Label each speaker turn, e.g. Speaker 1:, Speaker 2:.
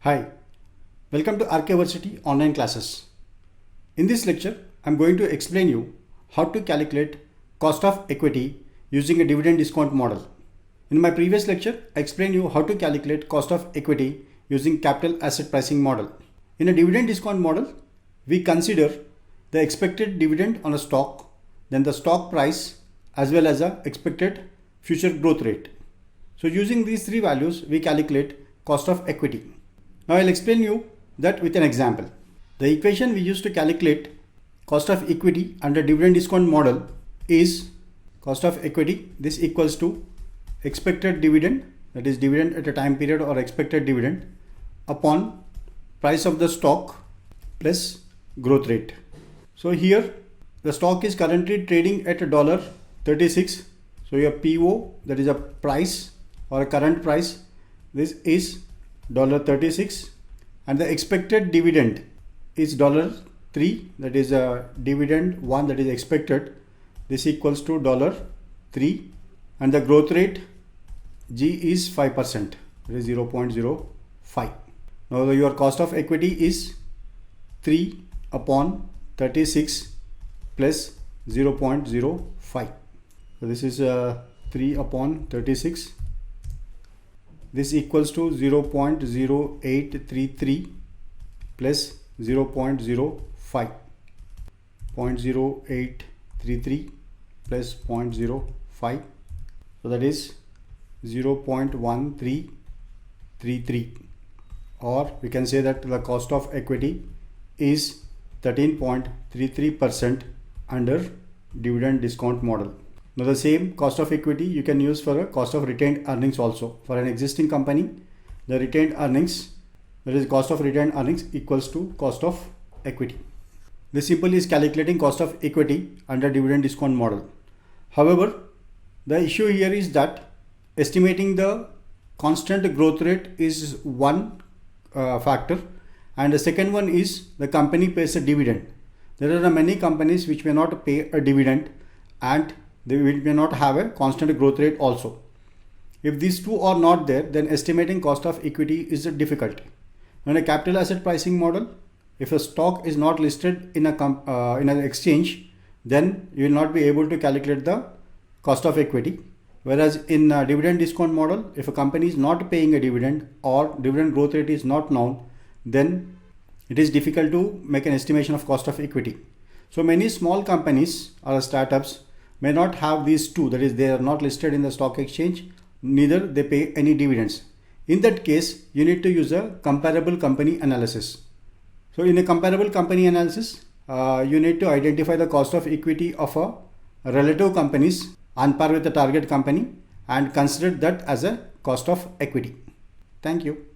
Speaker 1: Hi, welcome to Archaeversity online classes. In this lecture, I'm going to explain you how to calculate cost of equity using a dividend discount model. In my previous lecture, I explained you how to calculate cost of equity using capital asset pricing model. In a dividend discount model, we consider the expected dividend on a stock, then the stock price as well as the expected future growth rate. So using these three values, we calculate cost of equity. Now I'll explain you that with an example. The equation we use to calculate cost of equity under dividend discount model is cost of equity. This equals to expected dividend, that is dividend at a time period or expected dividend, upon price of the stock plus growth rate. So here the stock is currently trading at $36. So your PO, that is a price or a current price, this is $36, and the expected dividend is $3, that is a dividend 1 that is expected. This equals to $3, and the growth rate G is 5%, that is 0.05. Now your cost of equity is 3 upon 36 plus 0.05. So this is 3 upon 36. This equals to 0.0833 plus 0.05. 0.0833 plus 0.05. So that is 0.1333, or we can say that the cost of equity is 13.33% under dividend discount model. Now the same cost of equity you can use for a cost of retained earnings also. For an existing company, the retained earnings, that is cost of retained earnings, equals to cost of equity. This simply is calculating cost of equity under dividend discount model. However, the issue here is that estimating the constant growth rate is one factor, and the second one is the company pays a dividend. There are many companies which may not pay a dividend and they may not have a constant growth rate also. If these two are not there, then estimating cost of equity is difficult. In a capital asset pricing model, if a stock is not listed in an exchange, then you will not be able to calculate the cost of equity. Whereas in a dividend discount model, if a company is not paying a dividend or dividend growth rate is not known, then it is difficult to make an estimation of cost of equity. So many small companies or startups may not have these two, that is they are not listed in the stock exchange, neither they pay any dividends. In that case, you need to use a comparable company analysis. So in a comparable company analysis, you need to identify the cost of equity of a relative companies on par with the target company and consider that as a cost of equity. Thank you.